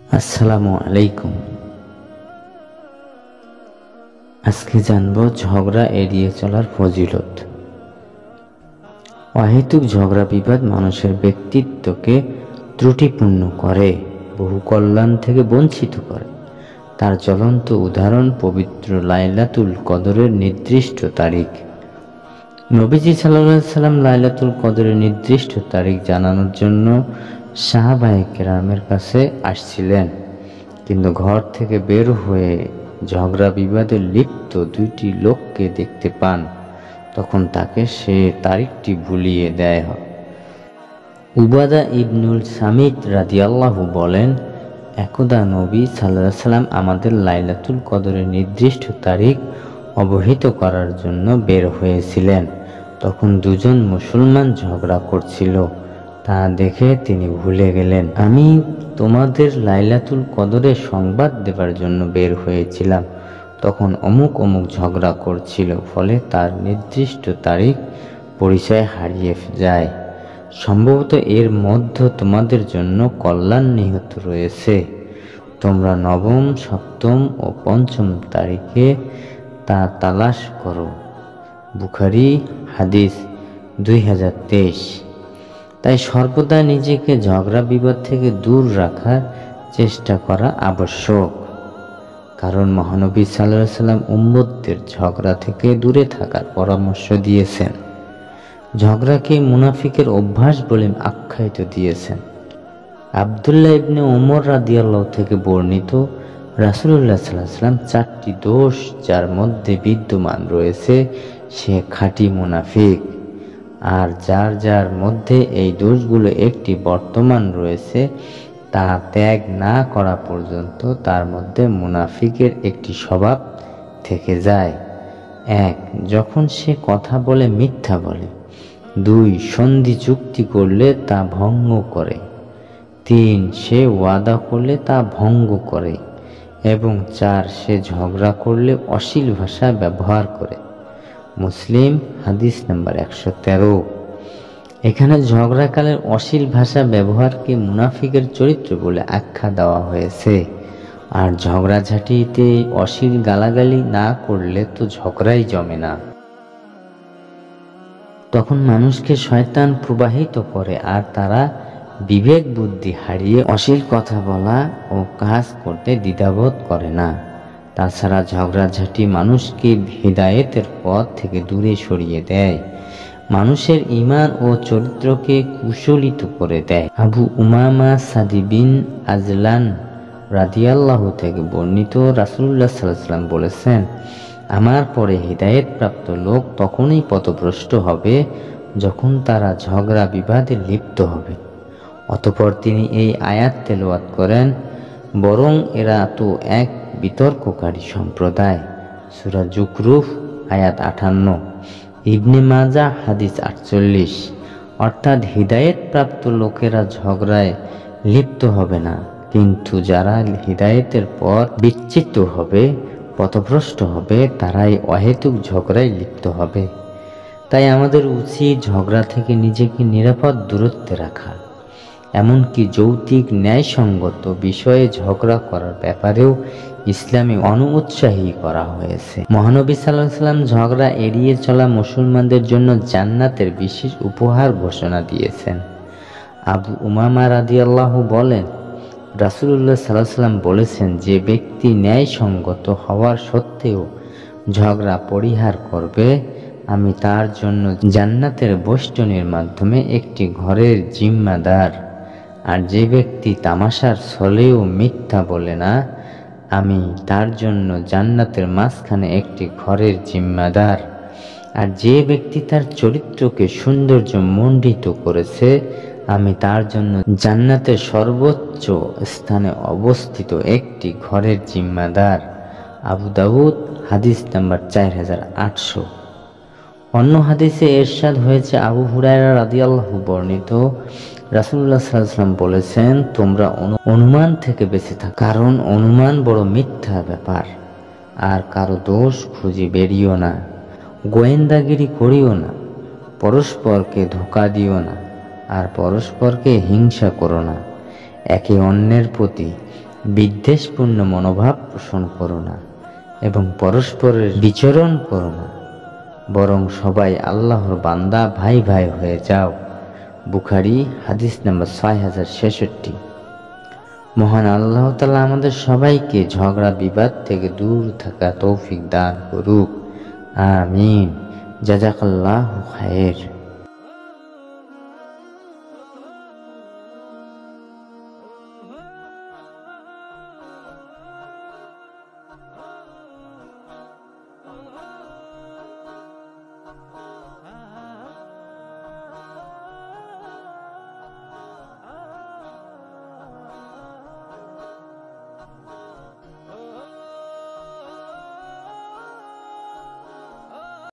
আসসালামু আলাইকুম। আজকে জানবো ঝগড়া এড়িয়ে চলার ফজিলত। অহেতুক ঝগড়া বিবাদ মানুষের ব্যক্তিত্বকে ত্রুটিপূর্ণ করে, বহু কল্যাণ থেকে বঞ্চিত করে। তার জ্বলন্ত উদাহরণ পবিত্র লাইলাতুল কদরের নির্দিষ্ট তারিখ। নবীজি সাল্লাল্লাহু আলাইহি সাল্লাম লাইলাতুল কদরের নির্দিষ্ট তারিখ জানানোর জন্য সাহাবায়ে কেরামের কাছে আসছিলেন, কিন্তু ঘর থেকে বের হয়ে ঝগড়া বিবাদে লিপ্ত দুইটি লোককে দেখতে পান। তখন তাকে সে তারিখটি ভুলিয়ে দেয়। উবাদা ইবনুল সামিত রাদিয়াল্লাহু বলেন, একদা নবী সাল্লাল্লাহু আলাইহি সাল্লাম আমাদের লাইলাতুল কদরের নির্দিষ্ট তারিখ অবহিত করার জন্য বের হয়েছিলেন। তখন দুজন মুসলমান ঝগড়া করছিল, তা দেখে তিনি ভুলে গেলেন, আমি তোমাদের লাইলাতুল কদরের সংবাদ দেবার জন্য বের হয়েছিলাম। তখন অমুক অমুক ঝগড়া করছিল, ফলে তার নির্দিষ্ট তারিখ পরিচয় হারিয়ে যায়। সম্ভবত এর মধ্যে তোমাদের জন্য কল্যাণ নিহিত রয়েছে। তোমরা নবম, সপ্তম ও পঞ্চম তারিখে তা তালাশ করো। বুখারী হাদিস 2023। তাই সর্বদা নিজেকে ঝগড়া বিবাদ থেকে দূর রাখার চেষ্টা করা আবশ্যক, কারণ মহানবী সাল্লাল্লাহু আলাইহি সাল্লাম উম্মতদের ঝগড়া থেকে দূরে থাকার পরামর্শ দিয়েছেন। ঝগড়াকে মুনাফিকের অভ্যাস বলে আখ্যায়িত দিয়েছেন। আব্দুল্লাহ ইবনে ওমর রাদিয়াল্লাহু থেকে বর্ণিত, রাসূলুল্লাহ সাল্লাল্লাহু আলাইহি সাল্লাম 4টি দোষ যার মধ্যে বিদ্যমান রয়েছে সে খাঁটি মুনাফিক, আর যার যার মধ্যে এই দোষগুলো একটি বর্তমান রয়েছে তা ত্যাগ না করা পর্যন্ত তার মধ্যে মুনাফিকের একটি স্বভাব থেকে যায়। 1. যখন সে কথা বলে মিথ্যা বলে। 2. সন্ধি চুক্তি করলে তা ভঙ্গ করে। 3. সে ওয়াদা করলে তা ভঙ্গ করে। এবং 4. সে ঝগড়া করলে অশ্লীল ভাষা ব্যবহার করে। মুসলিম হাদিস নাম্বার 113। এখানে ঝগড়াকালের অশ্লীল ভাষা ব্যবহারকে মুনাফিকের চরিত্র বলে আখ্যা দেওয়া হয়েছে। আর ঝগড়াঝাটিতে অশ্লীল গালাগালি না করলে তো ঝগড়াই জমে না। তখন মানুষকে শয়তান প্রবাহিত করে, আর তারা বিবেক বুদ্ধি হারিয়ে অশ্লীল কথা বলা ও কাজ করতে দ্বিধাবোধ করে না। তাছাড়া ঝগড়াঝাটি মানুষকে হিদায়েতের পথ থেকে দূরে সরিয়ে দেয়, মানুষের ঈমান ও চরিত্রকে কুশলিত করে দেয়। আবু উমামা সাদি বিন আজলান রাদিয়াল্লাহু থেকে বর্ণিত, রাসূলুল্লাহ সাল্লাল্লাহু আলাইহি ওয়াসাল্লাম বলেছেন, আমার পরে হিদায়েত প্রাপ্ত লোক তখনই পথভ্রষ্ট হবে যখন তারা ঝগড়া বিবাদে লিপ্ত হবে। অতঃপর তিনি এই আয়াত তেলাওয়াত করেন, বরং এরা তো এক বিতর্ককারী সম্প্রদায়। সূরা যুকরুফ আয়াত 58। ইবনে মাজাহ হাদিস 48। অর্থাৎ হিদায়েত প্রাপ্ত লোকেরা ঝগড়ায় লিপ্ত হবে না, কিন্তু যারা হিদায়েতের পর বিচ্যুত হবে, পথভ্রষ্ট হবে, তারাই অহেতুক ঝগড়ায় লিপ্ত হবে। তাই আমাদের উচিত ঝগড়া থেকে নিজেকে নিরাপদ দূরত্বে রাখা। এমনকি যৌক্তিক ন্যায়সঙ্গত বিষয়ে ঝগড়া করার ব্যাপারেও ইসলামে অনুৎসাহী করা হয়েছে। মহানবী সাল্লাল্লাহু আলাইহি ওয়াসাল্লাম ঝগড়া এড়িয়ে চলা মুসলমানদের জন্য জান্নাতের বিশেষ উপহার ঘোষণা দিয়েছেন। আবু উমামা রাদিয়াল্লাহু বলেন, রাসূলুল্লাহ সাল্লাল্লাহু আলাইহি ওয়াসাল্লাম বলেছেন, যে ব্যক্তি ন্যায়সঙ্গত হওয়ার সত্ত্বেও ঝগড়া পরিহার করবে, আমি তার জন্য জান্নাতের বেষ্টনীর মাধ্যমে একটি ঘরের জিম্মাদার। আর যে ব্যক্তি তামাশার ছলেও মিথ্যা বলে না, আমি তার জন্য জান্নাতের মাঝখানে একটি ঘরের জিম্মাদার। আর যে ব্যক্তি তার চরিত্রকে সৌন্দর্য মণ্ডিত করেছে, আমি তার জন্য জান্নাতের সর্বোচ্চ স্থানে অবস্থিত একটি ঘরের জিম্মাদার। আবু দাউদ হাদিস নাম্বার 4800। অন্য হাদিসে ইরশাদ হয়েছে, আবু হুরায়রা রাদিয়াল্লাহু বর্ণিত, রাসূলুল্লাহ সাল্লাল্লাহু আলাইহি ওয়াসাল্লাম বলেছেন, তোমরা অনুমান থেকে বেঁচে থাকো, কারণ অনুমান বড় মিথ্যা ব্যাপার। আর কারো দোষ খুঁজে বেরিও না, গোয়েন্দাগিরি করিও না, পরস্পরকে ধোঁকা দিও না, আর পরস্পরকে হিংসা করো না। একে অন্যের প্রতি বিদ্বেষপূর্ণ মনোভাব পোষণ করো না এবং পরস্পরের বিচরণ করো না, বরং সবাই আল্লাহর বান্দা ভাই ভাই হয়ে যাও। বুখারী হাদিস নাম্বার 6066। মহান আল্লাহ তাআলা আমাদের সবাইকে ঝগড়া বিবাদ থেকে দূর থাকা তৌফিক দান করুক। আমিন। জাযাকাল্লাহু খায়ের।